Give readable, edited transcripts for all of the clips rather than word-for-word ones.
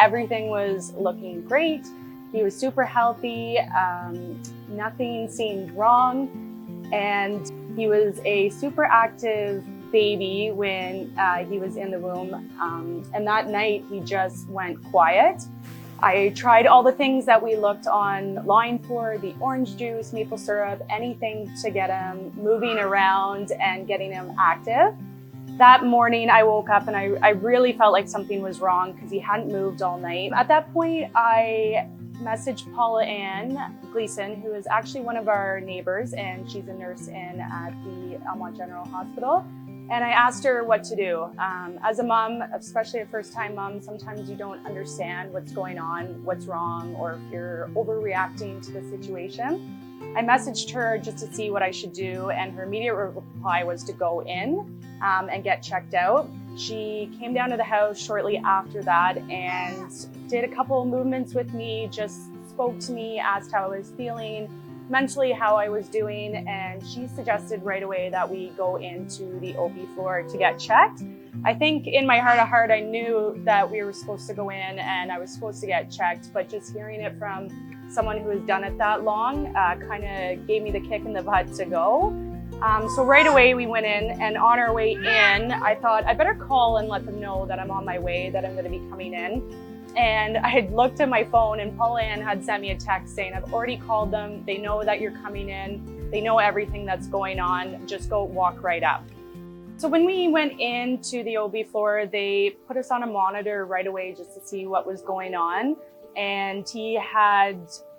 everything was looking great. He was super healthy, nothing seemed wrong, and he was a super active baby when he was in the womb. And that night he just went quiet. I tried all the things that we looked online for, the orange juice, maple syrup, anything to get him moving around and getting him active. That morning I woke up and I really felt like something was wrong because he hadn't moved all night. At that point, I messaged Paula Ann Gleason, who is actually one of our neighbors, and she's a nurse in at the Almonte General Hospital. And I asked her what to do. As a mom, especially a first-time mom, sometimes you don't understand what's going on, what's wrong, or if you're overreacting to the situation. I messaged her just to see what I should do, and her immediate reply was to go in and get checked out. She came down to the house shortly after that and did a couple of movements with me, just spoke to me, asked how I was feeling, mentally how I was doing, and she suggested right away that we go into the OB floor to get checked. I think in my heart of heart, I knew that we were supposed to go in and I was supposed to get checked, but just hearing it from someone who has done it that long kind of gave me the kick in the butt to go. So right away we went in, and on our way in, I thought I better call and let them know that I'm on my way, that I'm going to be coming in. And I had looked at my phone, and Paula Ann had sent me a text saying, I've already called them. They know that you're coming in. They know everything that's going on. Just go walk right up. So when we went into the OB floor, they put us on a monitor right away just to see what was going on. And he had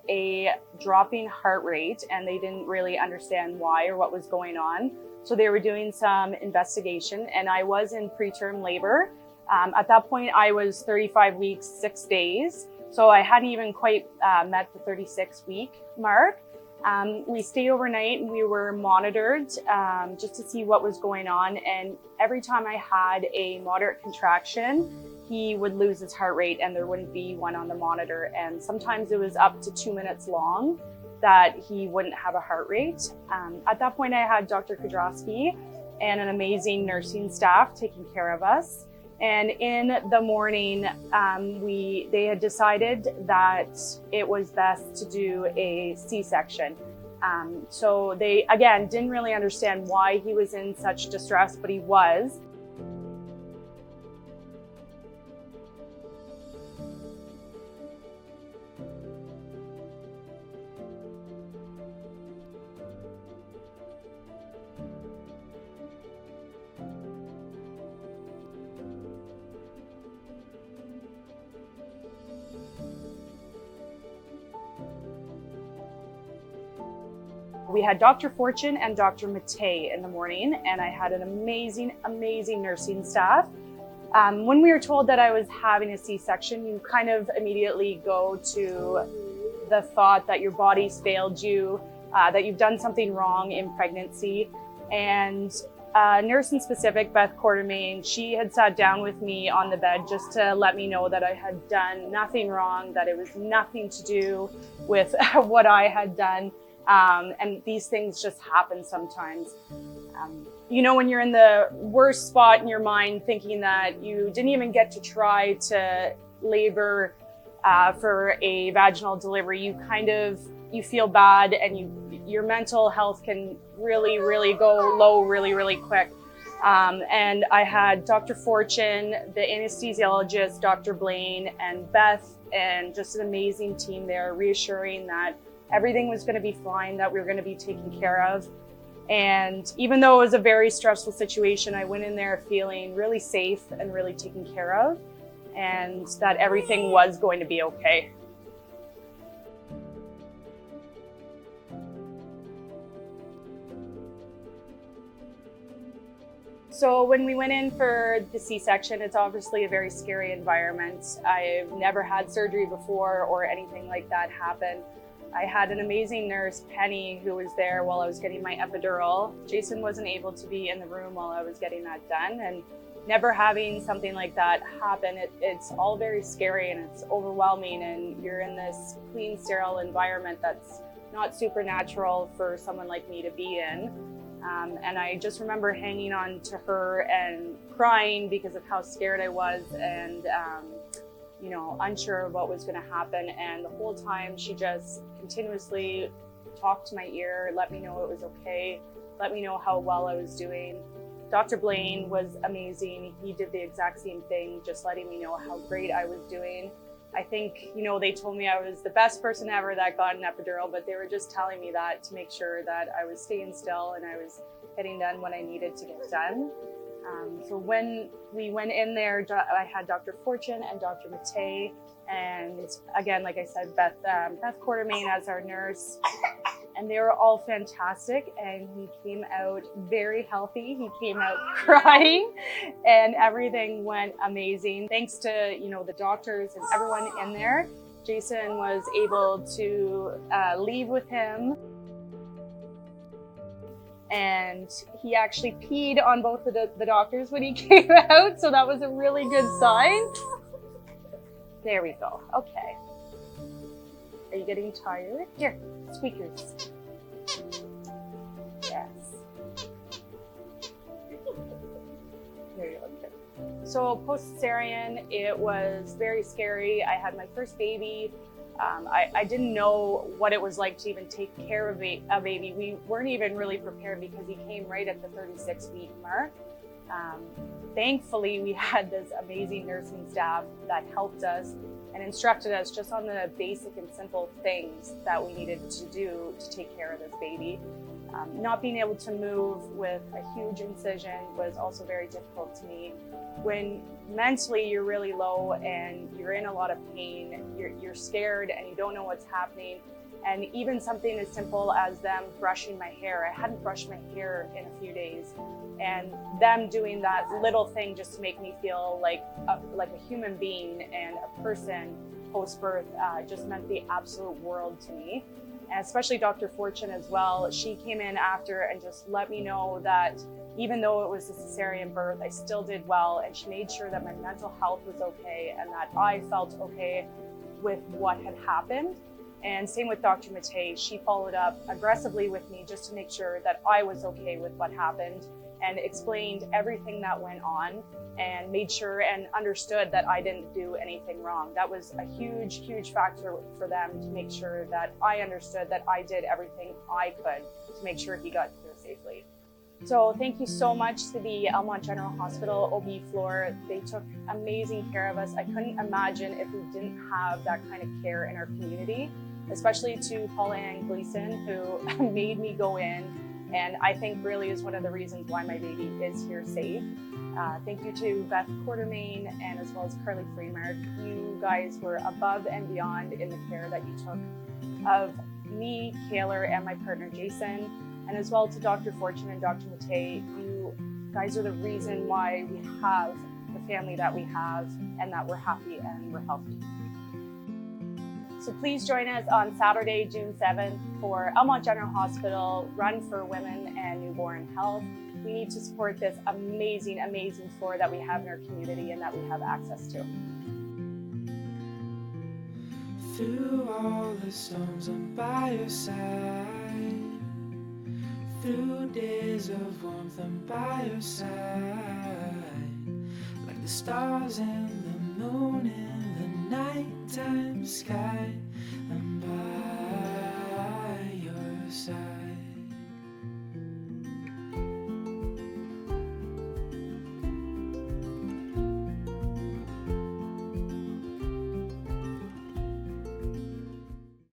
a dropping heart rate, and they didn't really understand why or what was going on. So they were doing some investigation, and I was in preterm labor. At that point, I was 35 weeks, 6 days. So I hadn't even quite met the 36-week mark. We stayed overnight and we were monitored just to see what was going on. And every time I had a moderate contraction, he would lose his heart rate and there wouldn't be one on the monitor. And sometimes it was up to 2 minutes long that he wouldn't have a heart rate. At that point, I had Dr. Kudrowski and an amazing nursing staff taking care of us. And in the morning, they had decided that it was best to do a C-section. So they, again, didn't really understand why he was in such distress, but he was. We had Dr. Fortune and Dr. Matei in the morning, and I had an amazing, amazing nursing staff. When we were told that I was having a C-section, you kind of immediately go to the thought that your body's failed you, that you've done something wrong in pregnancy. And nurse in specific, Beth Quartermain, she had sat down with me on the bed just to let me know that I had done nothing wrong, that it was nothing to do with what I had done. And these things just happen sometimes. You know, when you're in the worst spot in your mind, thinking that you didn't even get to try to labor for a vaginal delivery, you feel bad, and your mental health can really, really go low really, really quick. And I had Dr. Fortune, the anesthesiologist, Dr. Blaine, and Beth, and just an amazing team there, reassuring that everything was going to be fine, that we were going to be taken care of. And even though it was a very stressful situation, I went in there feeling really safe and really taken care of, and that everything was going to be okay. So when we went in for the C-section, it's obviously a very scary environment. I've never had surgery before or anything like that happen. I had an amazing nurse, Penny, who was there while I was getting my epidural. Jason wasn't able to be in the room while I was getting that done, and never having something like that happen, it's all very scary and it's overwhelming, and you're in this clean, sterile environment that's not supernatural for someone like me to be in. And I just remember hanging on to her and crying because of how scared I was, and unsure of what was going to happen. And the whole time she just continuously talked to my ear, let me know it was okay, let me know how well I was doing. Dr. Blaine was amazing. He did the exact same thing, just letting me know how great I was doing. I think, they told me I was the best person ever that got an epidural, but they were just telling me that to make sure that I was staying still and I was getting done what I needed to get done. So when we went in there, I had Dr. Fortune and Dr. Matei, and again, like I said, Beth Quartermain as our nurse, and they were all fantastic. And he came out very healthy. He came out crying, and everything went amazing. Thanks to the doctors and everyone in there. Jason was able to leave with him. And he actually peed on both of the doctors when he came out, so that was a really good sign. There we go. Okay. Are you getting tired? Here, squeakers. Yes. There you go. So post-cesarean, it was very scary. I had my first baby. I didn't know what it was like to even take care of a baby. We weren't even really prepared because he came right at the 36-week mark. Thankfully, we had this amazing nursing staff that helped us and instructed us just on the basic and simple things that we needed to do to take care of this baby. Not being able to move with a huge incision was also very difficult to me. When mentally you're really low and you're in a lot of pain, you're scared and you don't know what's happening. And even something as simple as them brushing my hair. I hadn't brushed my hair in a few days. And them doing that little thing just to make me feel like a human being and a person post-birth just meant the absolute world to me. And especially Dr. Fortune as well. She came in after and just let me know that even though it was a cesarean birth, I still did well. And she made sure that my mental health was okay and that I felt okay with what had happened. And same with Dr. Matei. She followed up aggressively with me just to make sure that I was okay with what happened and explained everything that went on and made sure and understood that I didn't do anything wrong. That was a huge, huge factor for them to make sure that I understood that I did everything I could to make sure he got here safely. So thank you so much to the Almonte General Hospital OB floor. They took amazing care of us. I couldn't imagine if we didn't have that kind of care in our community, especially to Paula Ann Gleason, who made me go in, and I think really is one of the reasons why my baby is here safe. Thank you to Beth Quartermain and as well as Carly Freemark. You guys were above and beyond in the care that you took of me, Kaylor, and my partner Jason, and as well to Dr. Fortune and Dr. Matei. You guys are the reason why we have the family that we have and that we're happy and we're healthy. So please join us on Saturday, June 7th for Almonte General Hospital Run for Women and Newborn Health. We need to support this amazing, amazing floor that we have in our community and that we have access to. Through all the storms, I'm by your side. Through days of warmth, I'm by your side. Like the stars and the moon in the nighttime sky.